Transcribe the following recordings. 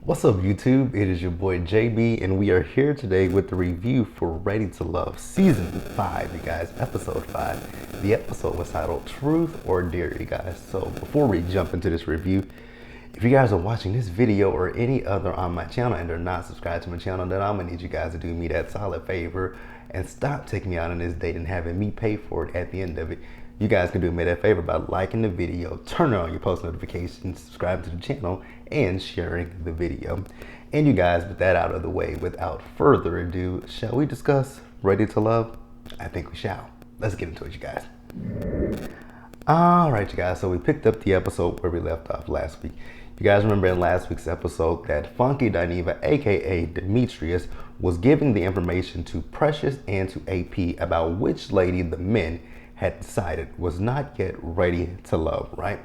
What's up, YouTube? It is your boy JB, and we are here today with the review for Ready to Love Season 5, you guys, Episode 5. The episode was titled Truth or Dare, you guys. So before we jump into this review, if you guys are watching this video or any other on my channel and are not subscribed to my channel, then I'm gonna need you guys to do me that solid favor and stop taking me out on this date and having me pay for it at the end of it. You guys can do me that favor by liking the video, turning on your post notifications, subscribing to the channel, and sharing the video. And you guys, with that out of the way, without further ado, shall we discuss Ready to Love? I think we shall. Let's get into it, you guys. All right, you guys, so we picked up the episode where we left off last week. You guys remember in last week's episode that Funky Dineva, aka Demetrius, was giving the information to Precious and to AP about which lady the men had decided was not yet ready to love, right?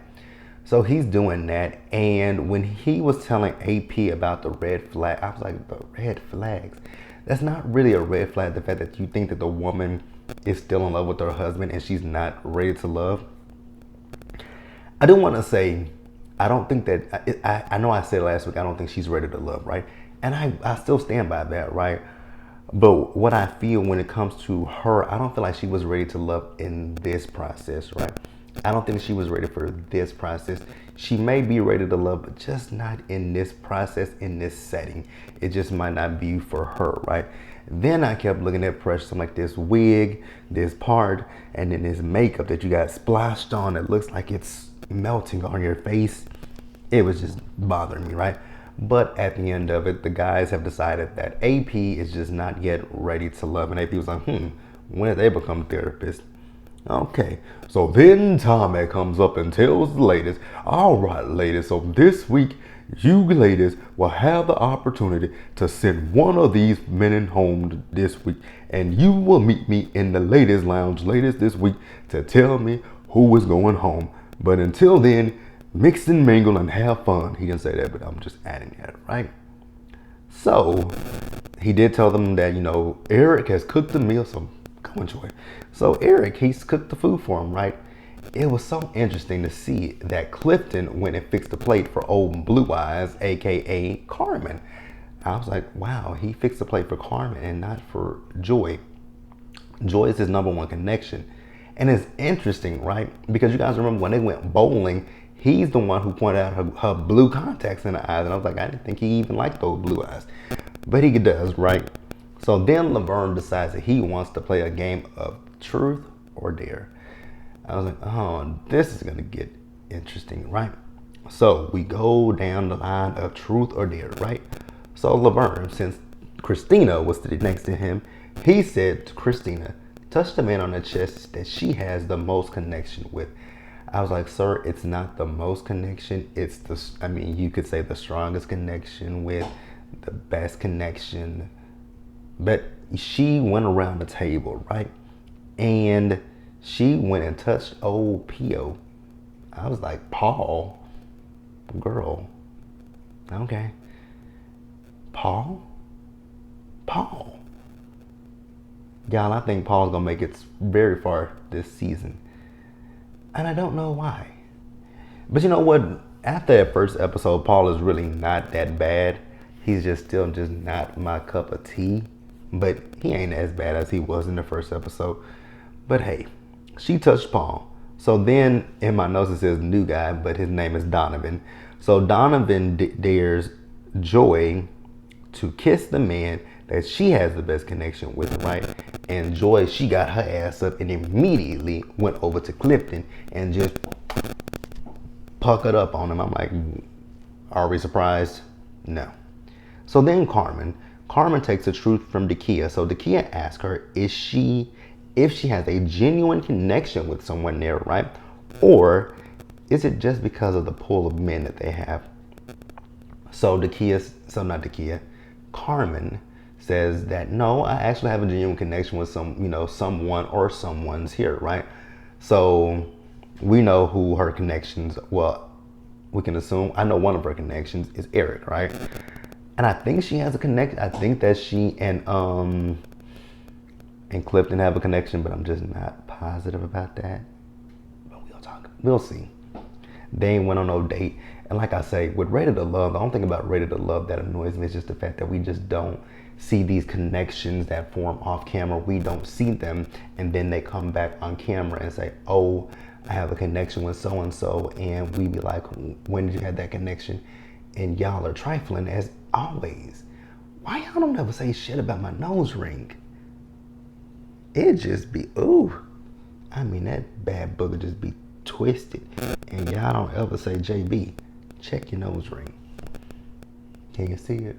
So he's doing that, and when he was telling AP about the red flag, I was like, the red flags? That's not really a red flag, the fact that you think that the woman is still in love with her husband and she's not ready to love. I do want to say, I don't think that, I know I said last week, I don't think she's ready to love, right? And I still stand by that, right? But what I feel when it comes to her, I don't feel like she was ready to love in this process, right? I don't think she was ready for this process. She may be ready to love, but just not in this process, in this setting. It just might not be for her, right? Then I kept looking at Precious. I'm like, this wig, this part, and then this makeup that you got splashed on. It looks like it's melting on your face. It was just bothering me, right? But at the end of it, the guys have decided that AP is just not yet ready to love. And AP was like, when did they become therapists? Okay, so then Tommy comes up and tells the ladies, all right, ladies, so this week, you ladies will have the opportunity to send one of these men home this week. And you will meet me in the ladies' lounge, ladies, this week to tell me who is going home. But until then, mix and mingle and have fun. He didn't say that, but I'm just adding that, right? So he did tell them that, Eric has cooked the meal, so go enjoy. So Eric, he's cooked the food for him, right? It was so interesting to see that Clifton went and fixed the plate for old Blue Eyes, aka Carmen. I was like, wow, he fixed the plate for Carmen and not for Joy. Joy is his number one connection. And it's interesting, right? Because you guys remember when they went bowling, he's the one who pointed out her blue contacts in the eyes. And I was like, I didn't think he even liked those blue eyes. But he does, right? So then Laverne decides that he wants to play a game of truth or dare. I was like, oh, this is going to get interesting, right? So we go down the line of truth or dare, right? So Laverne, since Christina was sitting next to him, he said to Christina, touch the man on the chest that she has the most connection with. I was like, sir, it's not the most connection. It's you could say the strongest connection with, the best connection. But she went around the table, right? And she went and touched old Pio. I was like, Paul? Girl. Okay. Paul? Paul. Y'all, I think Paul's gonna make it very far this season. And I don't know why. But you know what? After that first episode, Paul is really not that bad. He's just not my cup of tea. But he ain't as bad as he was in the first episode. But hey, she touched Paul. So then in my notes it says new guy, but his name is Donovan. So Donovan dares Joy to kiss the man that she has the best connection with, right? And Joy, she got her ass up and immediately went over to Clifton and just puckered up on him. I'm like, are we surprised? No. So then Carmen takes the truth from Dakia. So Dakia asks her, if she has a genuine connection with someone there, right? Or is it just because of the pool of men that they have? So Carmen says that no, I actually have a genuine connection with someone or someone's here, right? So we know who her connections, well, we can assume, I know one of her connections is Eric, right? And I think she has a connection. I think that she and Clifton have a connection, but I'm just not positive about that. But we'll see. They ain't went on no date. And like I say, with Ready to Love, the only thing about Ready to Love that annoys me is just the fact that we just don't see these connections that form off camera. We don't see them, and then they come back on camera and say, oh, I have a connection with so-and-so, and we be like, when did you have that connection? And y'all are trifling as always. Why y'all don't ever say shit about my nose ring? It just be, ooh. I mean, that bad booger just be twisted. And y'all don't ever say, JB, check your nose ring. Can you see it?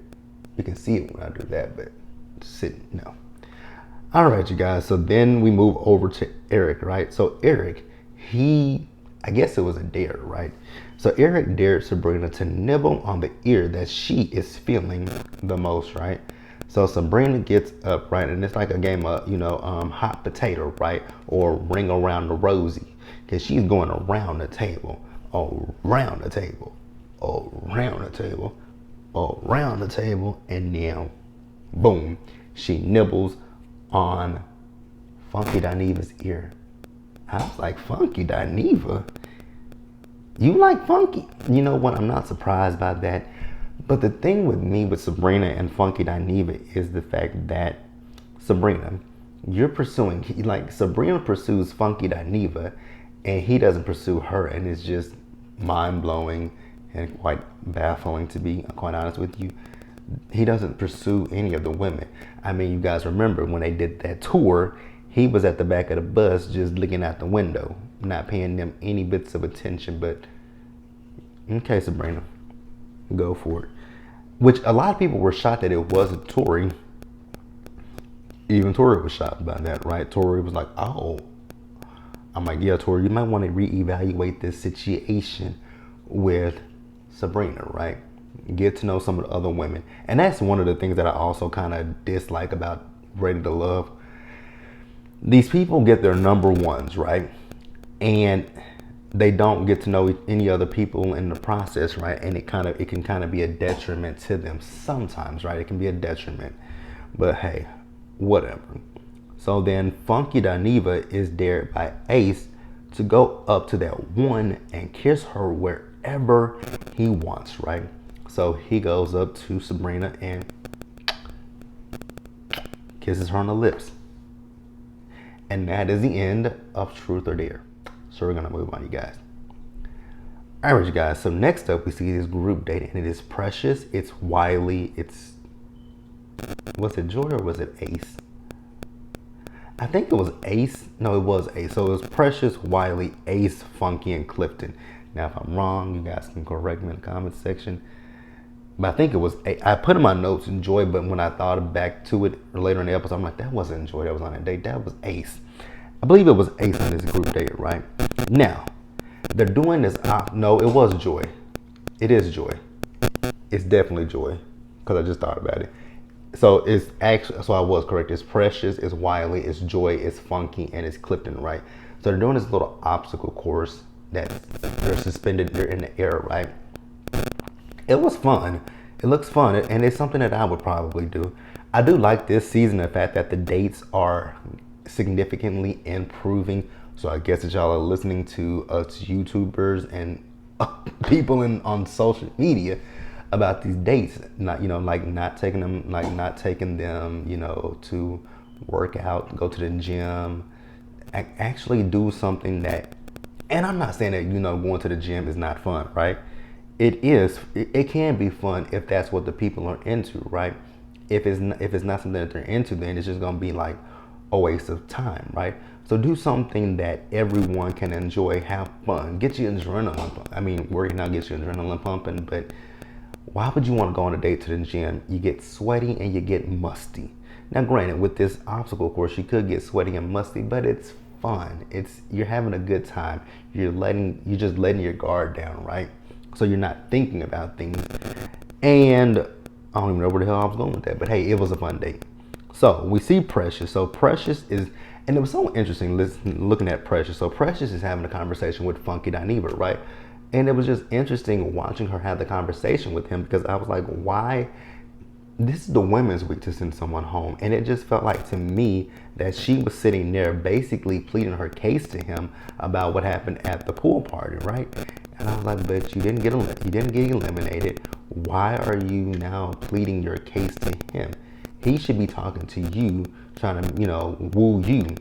You can see it when I do that, but no. All right, you guys. So then we move over to Eric, right? So Eric, I guess it was a dare, right? So Eric dared Sabrina to nibble on the ear that she is feeling the most, right? So Sabrina gets up, right? And it's like a game of, hot potato, right? Or ring around the rosy. Because she's going around the table, around the table, around the table, around the table, and then boom, she nibbles on Funky Dineva's ear. I was like, Funky Dineva? You like Funky? You know what? I'm not surprised by that. But the thing with me with Sabrina and Funky Dineva is the fact that Sabrina, Sabrina pursues Funky Dineva, and he doesn't pursue her, and it's just mind-blowing and quite baffling, to be quite honest with you. He doesn't pursue any of the women. I mean, you guys remember when they did that tour, he was at the back of the bus just looking out the window, not paying them any bits of attention. But okay, Sabrina, go for it. Which a lot of people were shocked that it wasn't Tori. Even Tori was shocked by that, right? Tori was like, oh. I'm like, yeah, Tori, you might want to reevaluate this situation with Sabrina, right? Get to know some of the other women. And that's one of the things that I also kind of dislike about Ready to Love. These people get their number ones, right? And they don't get to know any other people in the process, right? And it can kind of be a detriment to them sometimes, right? It can be a detriment. But hey, whatever. So then Funky Dineva is dared by Ace to go up to that one and kiss her wherever he wants, right? So he goes up to Sabrina and kisses her on the lips. And that is the end of Truth or Dare. So we're gonna move on, you guys. All right, you guys. So next up, we see this group date, and it is Precious, it's Wiley, was it Joy or was it Ace? I think it was Ace. No, it was Ace. So it was Precious, Wiley, Ace, Funky, and Clifton. Now, if I'm wrong, you guys can correct me in the comments section. But I think it was Ace. I put in my notes Joy, but when I thought back to it later in the episode, I'm like, that wasn't Joy that was on that date. That was Ace. I believe it was Ace on this group date, right? Now, they're doing this. No, it was Joy. It is Joy. It's definitely Joy, because I just thought about it. So it's actually, so I was correct. It's Precious, it's Wiley, it's Joy, it's Funky, and it's Clifton, right? So they're doing this little obstacle course that they're suspended, they're in the air, right? It was fun. It looks fun, and it's something that I would probably do. I do like this season, the fact that the dates are significantly improving. So I guess that y'all are listening to us YouTubers and people on social media about these dates, not taking them, to work out, go to the gym, actually do something that, and I'm not saying that, going to the gym is not fun, right? It is, it can be fun if that's what the people are into, right? If it's not something that they're into, then it's just gonna be like a waste of time, right? So do something that everyone can enjoy, have fun, get your adrenaline pumping. I mean, working out gets your adrenaline pumping, but why would you want to go on a date to the gym? You get sweaty and you get musty. Now, granted, with this obstacle course, you could get sweaty and musty, but it's fun. You're having a good time. You're just letting your guard down, right? So you're not thinking about things. And I don't even know where the hell I was going with that, but hey, it was a fun date. So we see Precious. So Precious is, and it was so interesting looking at Precious. So Precious is having a conversation with Funky Dineva, right? And it was just interesting watching her have the conversation with him, because I was like, why? This is the women's week to send someone home. And it just felt like to me that she was sitting there basically pleading her case to him about what happened at the pool party, right? And I was like, but you didn't get eliminated. Why are you now pleading your case to him? He should be talking to you, trying to, woo you.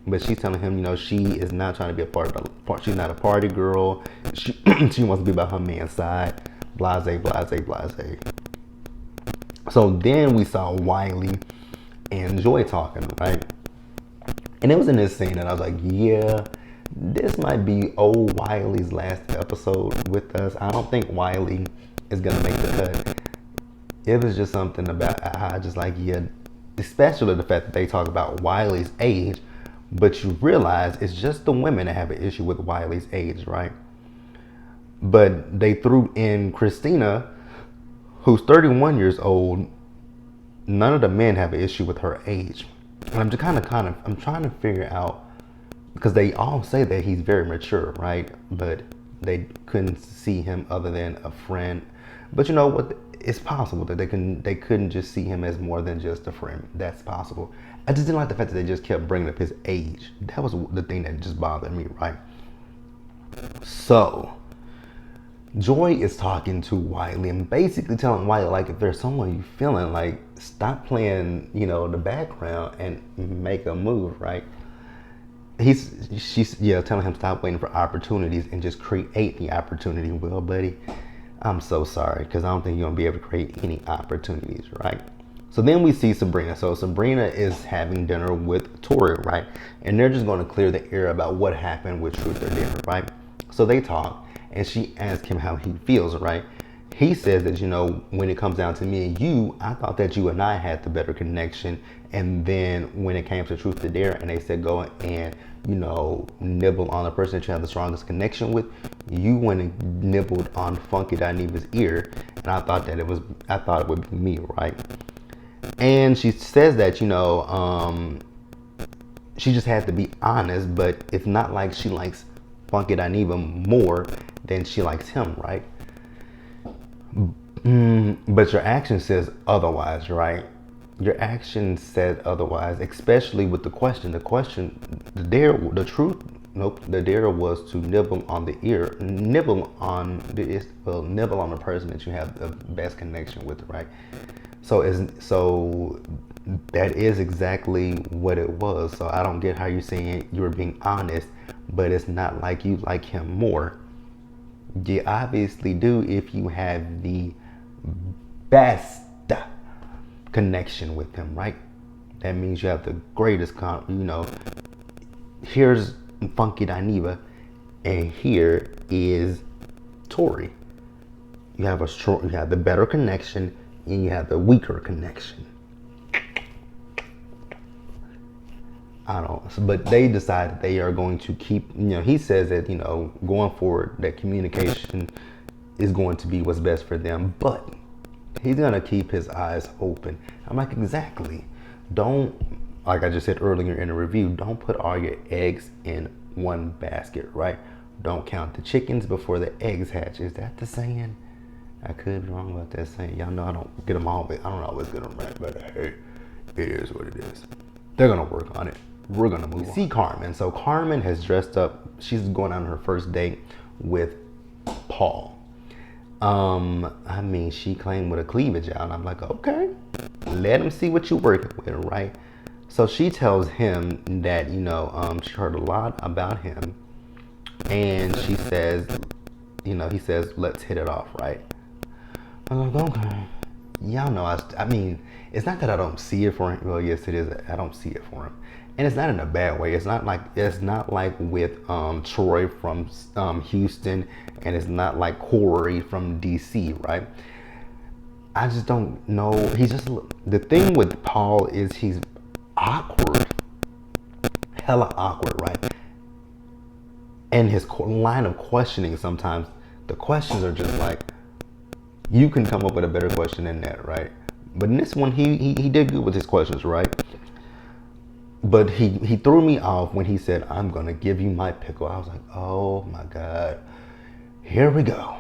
But she's telling him, she is not trying to be a part of the part. She's not a party girl. She she wants to be by her man's side. Blase, blase, blase. So then we saw Wiley and Joy talking, right? And it was in this scene that I was like, yeah, this might be old Wiley's last episode with us. I don't think Wiley is gonna make the cut. It was just something about how I just like, yeah, especially the fact that they talk about Wiley's age, but you realize it's just the women that have an issue with Wiley's age, right? But they threw in Christina, who's 31 years old. None of the men have an issue with her age. And I'm just I'm trying to figure out, because they all say that he's very mature, right? But they couldn't see him other than a friend. But you know what? It's possible that they couldn't just see him as more than just a friend. That's possible. I just didn't like the fact that they just kept bringing up his age. That was the thing that just bothered me, right? So Joy is talking to Wiley and basically telling Wiley, like, if there's someone you feeling, like, stop playing, the background and make a move, right? She's telling him stop waiting for opportunities and just create the opportunity. Well, buddy, I'm so sorry, because I don't think you're gonna be able to create any opportunities, right? So then we see Sabrina. So Sabrina is having dinner with Tori, right? And they're just gonna clear the air about what happened with Truth or Dare, right? So they talk and she asks him how he feels, right? He says that, when it comes down to me and you, I thought that you and I had the better connection. And then when it came to Truth or Dare and they said go and, nibble on the person that you have the strongest connection with, you went and nibbled on Funky Dineva's ear. And I thought it would be me, right? And she says that, she just had to be honest, but it's not like she likes Funky Dineva more than she likes him, right? But your action says otherwise, right? Your action said otherwise, especially with the question. The dare was to nibble on the ear, nibble on the person that you have the best connection with, right? So that is exactly what it was. So I don't get how you're saying you were being honest, but it's not like you like him more. You obviously do if you have the best connection with him, right? That means you have the greatest, here's Funky Dineva and here is Tori. You have the better connection and you have the weaker connection. But they decided they are going to keep, he says that, going forward, that communication is going to be what's best for them, but he's going to keep his eyes open. I'm like, exactly. Don't, like I just said earlier in the review, don't put all your eggs in one basket, right? Don't count the chickens before the eggs hatch. Is that the saying? I could be wrong about that saying. Y'all know I don't get them always, I don't always get them right, but hey, it is what it is. They're going to work on it. We're gonna move on. See Carmen. So Carmen has dressed up. She's going on her first date with Paul. She claimed with a cleavage out. And I'm like, okay, let him see what you're working with, right? So she tells him that, she heard a lot about him. And she says, he says, let's hit it off, right? I'm like, okay. Y'all know, it's not that I don't see it for him. Well, yes, it is. I don't see it for him. And it's not in a bad way. It's not like with Troy from Houston, and it's not like Corey from DC, right? I just don't know. The thing with Paul is he's awkward, hella awkward, right? And his line of questioning, sometimes the questions are just like, you can come up with a better question than that, right? But in this one, he did good with his questions, right? But he threw me off when he said, I'm going to give you my pickle. I was like, oh my God, here we go.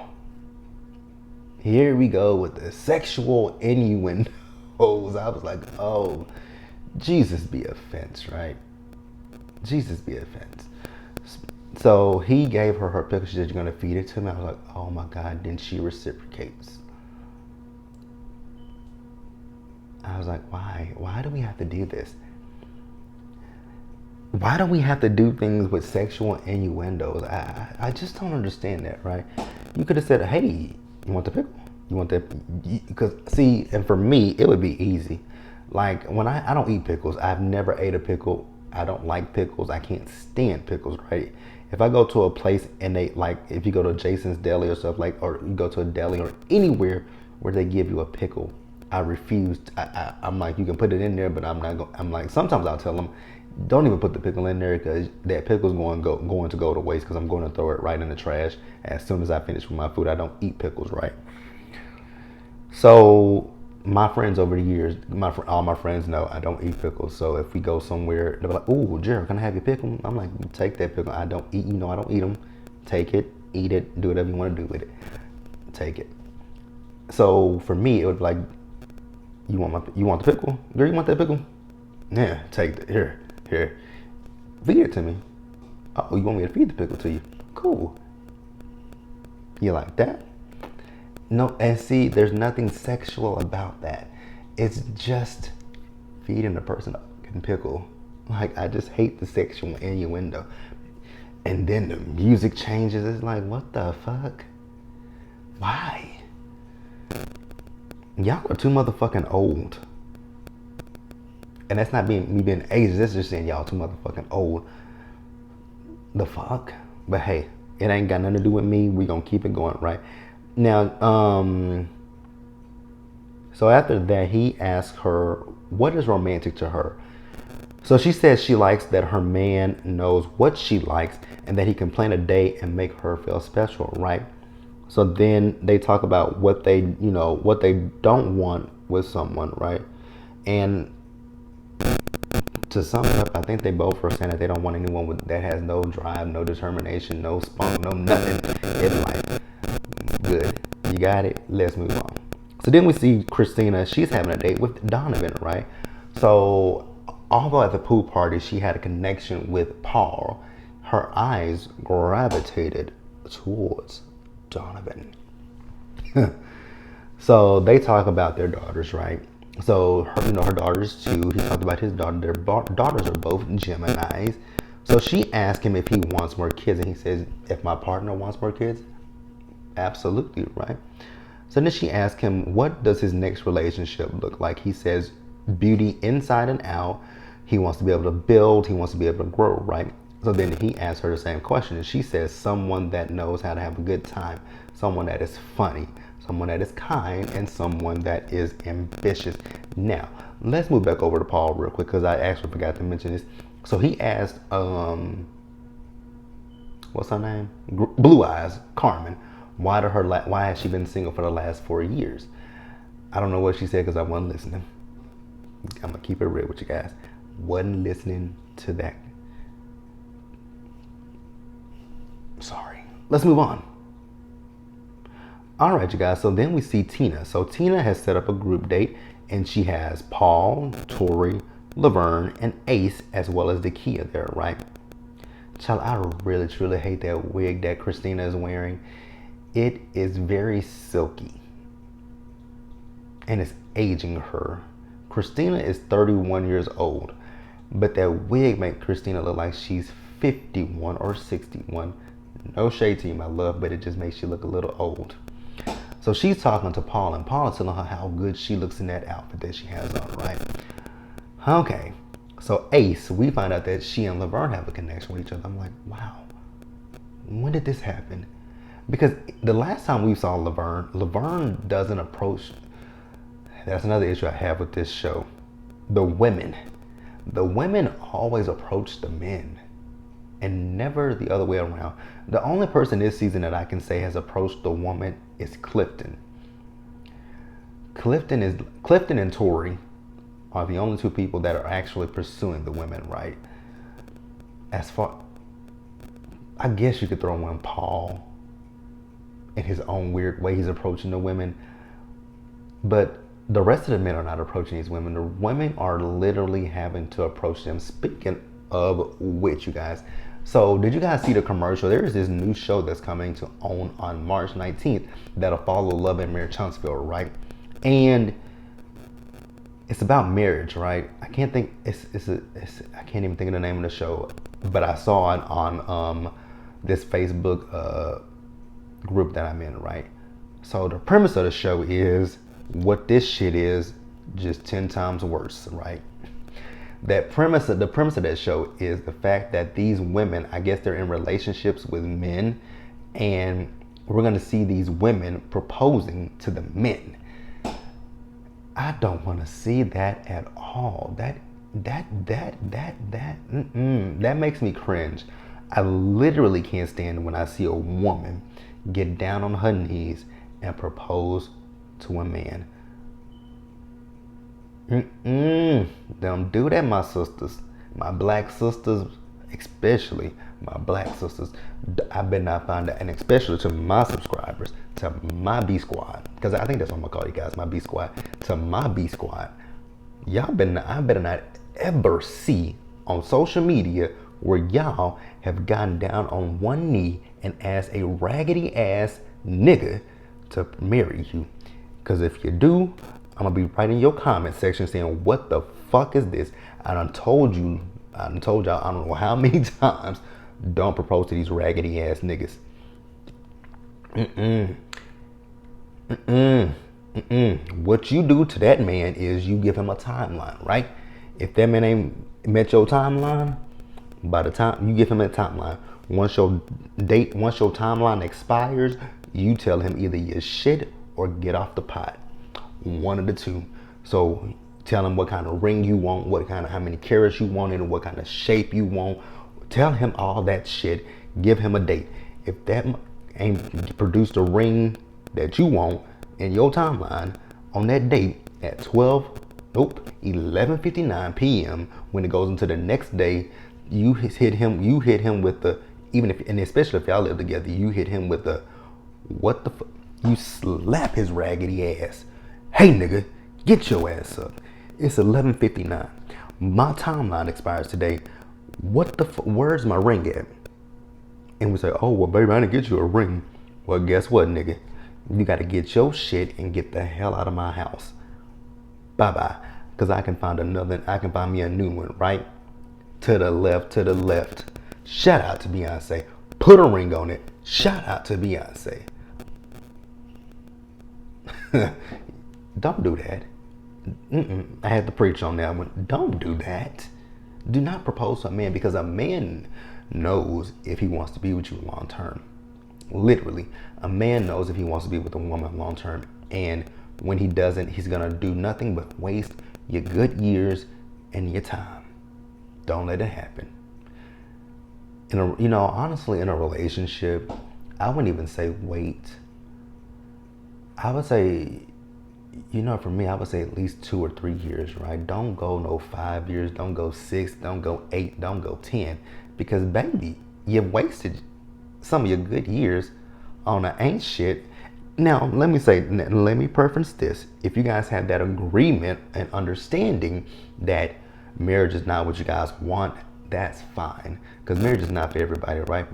Here we go with the sexual innuendos. I was like, oh, Jesus be offense, right? Jesus be offense. So he gave her her pickle. She said, "You're gonna feed it to me." I was like, "Oh my god!" Then she reciprocates. I was like, "Why? Why do we have to do this? Why do we have to do things with sexual innuendos? I just don't understand that, right? You could have said, "Hey, you want the pickle? You want that?" Because see, and for me, it would be easy. Like when I don't eat pickles. I've never ate a pickle. I don't like pickles. I can't stand pickles, right? If I go to a place and they like, if you go to Jason's Deli or stuff like, or you go to a deli or anywhere where they give you a pickle, I refuse. I'm like, you can put it in there, but I'm not going. I'm like, sometimes I'll tell them, don't even put the pickle in there because that pickle's going to go to waste because I'm going to throw it right in the trash as soon as I finish with my food. I don't eat pickles, right? So my friends over the years, all my friends know I don't eat pickles. So if we go somewhere, they're like, "Oh, Jared, can I have your pickle?" I'm like, "Take that pickle. I don't eat. I don't eat them. Take it, eat it, do whatever you want to do with it. Take it." So for me, it would be like, you want the pickle? Girl, you want that pickle? Yeah, take it. Here. Feed it to me. Oh, you want me to feed the pickle to you? Cool. You like that? No, and see, there's nothing sexual about that. It's just feeding a person a fucking pickle. Like, I just hate the sexual innuendo. And then the music changes. It's like, what the fuck? Why? Y'all are too motherfucking old. And that's not being me being ageist. That's just saying y'all too motherfucking old. The fuck? But hey, it ain't got nothing to do with me. We gonna keep it going, right? Now, so after that, he asked her, what is romantic to her? So she says she likes that her man knows what she likes and that he can plan a date and make her feel special, right? So then they talk about what what they don't want with someone, right? And to sum it up, I think they both are saying that they don't want anyone that has no drive, no determination, no spunk, no nothing in life. Good. You got it. Let's move on. So then we see Christina. She's having a date with Donovan, right? So although at the pool party she had a connection with Paul, her eyes gravitated towards Donovan. So they talk about their daughters, right? So her daughters too. He talked about his daughter. Their daughters are both Geminis. So she asked him if he wants more kids, and he says, "If my partner wants more kids, absolutely," right? So then she asked him, "What does his next relationship look like?" He says, "Beauty inside and out. He wants to be able to build. He wants to be able to grow," right? So then he asked her the same question, and she says, "Someone that knows how to have a good time, someone that is funny, someone that is kind, and someone that is ambitious." Now, let's move back over to Paul real quick because I actually forgot to mention this. So he asked, what's her name? Blue Eyes, Carmen. Why has she been single for the last 4 years? I don't know what she said because I wasn't listening. I'm gonna keep it real with you guys. Wasn't listening to that. Sorry. Let's move on. All right, you guys. So then we see Tina. So Tina has set up a group date, and she has Paul, Tori, Laverne, and Ace, as well as Dakia there, right? Child, I really truly hate that wig that Christina is wearing. It is very silky, and it's aging her. Christina is 31 years old, but that wig makes Christina look like she's 51 or 61. No shade to you, my love, but it just makes you look a little old. So she's talking to Paul, and Paul is telling her how good she looks in that outfit that she has on, right? Okay. So Ace, we find out that she and Laverne have a connection with each other. I'm like, wow, when did this happen? Because the last time we saw Laverne doesn't approach. That's another issue I have with this show. The women always approach the men and never the other way around. The only person this season that I can say has approached the woman is Clifton. Clifton and Tori are the only two people that are actually pursuing the women, right? As far, I guess you could throw in Paul in his own weird way he's approaching the women, but the rest of the men are not approaching these women. The women are literally having to approach them. Speaking of which, you guys, So did you guys see the commercial? There is this new show that's coming to on March 19th that'll follow Love and Marriage Huntsville, right? And it's about marriage, right? I can't think. I can't even think of the name of the show, but I saw it on this Facebook group that I'm in, right? So the premise of the show is what this shit is, just 10 times worse, right? The premise of that show is the fact that these women, I guess they're in relationships with men, and we're gonna see these women proposing to the men. I don't want to see that at all. That makes me cringe. I literally can't stand when I see a woman get down on her knees and propose to a man. Don't do that, my sisters. My black sisters, especially my black sisters. I better not find that, and especially to my subscribers, to my B squad, because I think that's what I'm gonna call you guys, my B squad. To my B squad, I better not ever see on social media where y'all have gotten down on one knee and asked a raggedy ass nigga to marry you. Because if you do, I'm gonna be right in your comment section saying, what the fuck is this? I done told y'all I don't know how many times, don't propose to these raggedy ass niggas. What you do to that man is you give him a timeline, right? If that man ain't met your timeline, by the time you give him a timeline, once your timeline expires, you tell him either you shit or get off the pot. One of the two. So tell him what kind of ring you want, how many carats you want, and what kind of shape you want. Tell him all that shit. Give him a date. If that ain't produced a ring that you want in your timeline on that date at 11:59 p.m. when it goes into the next day, you hit him with the, and especially if y'all live together, you hit him with the, what the fuck? You slap his raggedy ass. Hey nigga, get your ass up. It's 11:59. My timeline expires today. What the where's my ring at? And we say, oh, well, baby, I didn't get you a ring. Well, guess what, nigga? You got to get your shit and get the hell out of my house. Bye-bye. Because I can find me a new one, right? To the left. Shout out to Beyonce. Put a ring on it. Shout out to Beyonce. Don't do that. I had to preach on that one. Don't do that. Do not propose to a man, because a man knows if he wants to be with you long term. Literally, a man knows if he wants to be with a woman long term, and when he doesn't, he's gonna do nothing but waste your good years and your time. Don't let it happen. Honestly, in a relationship, I wouldn't even say wait. I would say, for me, I would say at least 2 or 3 years, right? Don't go no 5 years, don't go 6, don't go 8, don't go 10, because baby, you've wasted some of your good years on a ain't shit. Now, let me preference this. If you guys have that agreement and understanding that marriage is not what you guys want, that's fine, because marriage is not for everybody, right?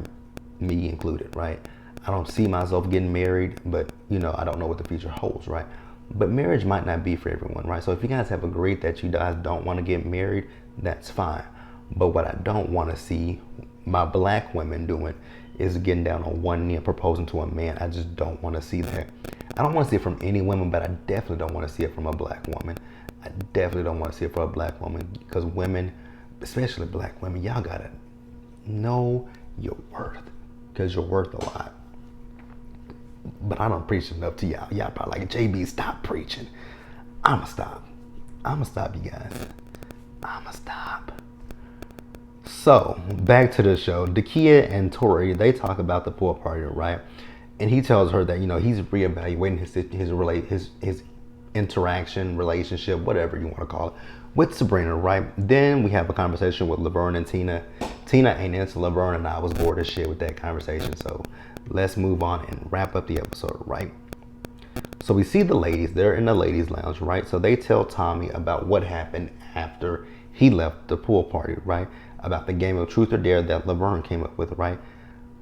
Me included, right? I don't see myself getting married, but I don't know what the future holds, right? But marriage might not be for everyone, right? So if you guys have agreed that you guys don't want to get married, that's fine. But what I don't want to see my black women doing is getting down on one knee and proposing to a man. I just don't want to see that. I don't want to see it from any women, but I definitely don't want to see it from a black woman. I definitely don't want to see it from a black woman, because women, especially black women, y'all gotta know your worth, because you're worth a lot. But I don't preach enough to y'all. Y'all probably like, JB, stop preaching. I'ma stop, you guys. I'ma stop. So, back to the show. Dakia and Tori, they talk about the pool party, right? And he tells her that, he's reevaluating his interaction, relationship, whatever you want to call it, with Sabrina, right? Then we have a conversation with Laverne and Tina. Tina ain't into Laverne, and I was bored as shit with that conversation. So let's move on and wrap up the episode, right? So we see the ladies, they're in the ladies' lounge, right? So they tell Tommy about what happened after he left the pool party, right? about the game of truth or dare that Laverne came up with, right?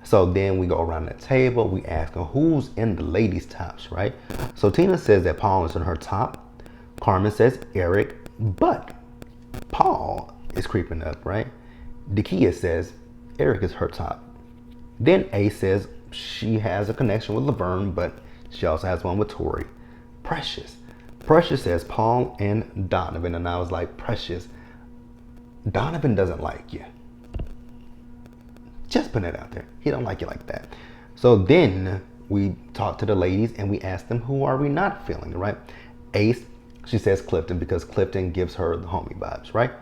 So then we go around the table, we ask them who's in the ladies' tops, right? So Tina says that Paul is in her top. Carmen says Eric, but Paul is creeping up, right? Dakia says Eric is her top. Then A says she has a connection with Laverne, but she also has one with Tori. Precious says Paul and Donovan, and I was like, Precious, Donovan doesn't like you. Just putting it out there. He don't like you like that. So then we talk to the ladies and we ask them, who are we not feeling, right? Ace, she says Clifton because Clifton gives her the homie vibes, right?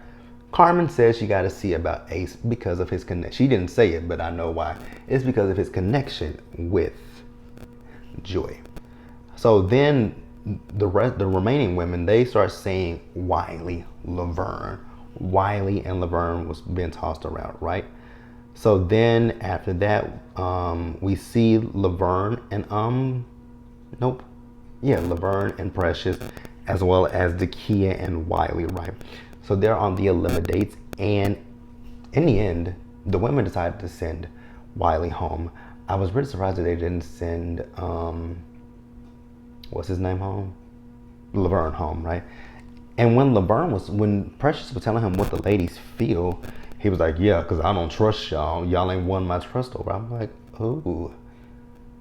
Carmen says she got to see about Ace because of his connection. She didn't say it, but I know why. It's because of his connection with Joy. So then the remaining women, they start saying Wiley, Laverne. Wiley and Laverne was being tossed around, right? So then after that, we see Laverne and Laverne and Precious, as well as Dakia and Wiley, right? So they're on the eliminates, and in the end, the women decided to send Wiley home. I was really surprised that they didn't send what's his name home? Laverne home, right? And when Precious was telling him what the ladies feel, he was like, yeah, because I don't trust y'all. Y'all ain't won my trust over. I'm like, ooh,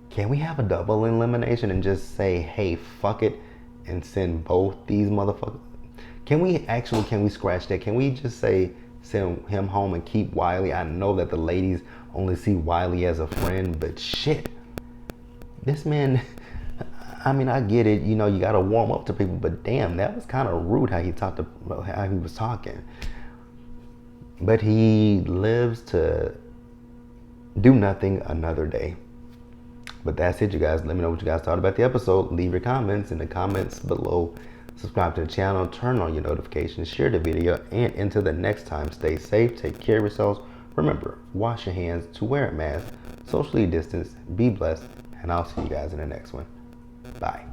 can we have a double elimination and just say, hey, fuck it, and send both these motherfuckers? Can we scratch that? Can we just say, send him home and keep Wiley? I know that the ladies only see Wiley as a friend, but shit, this man, I mean, I get it. You know, you got to warm up to people, but damn, that was kind of rude how he was talking. But he lives to do nothing another day. But that's it, you guys. Let me know what you guys thought about the episode. Leave your comments in the comments below. Subscribe to the channel, turn on your notifications, share the video, and until the next time, stay safe, take care of yourselves. Remember, wash your hands, to wear a mask, socially distance, be blessed, and I'll see you guys in the next one. Bye.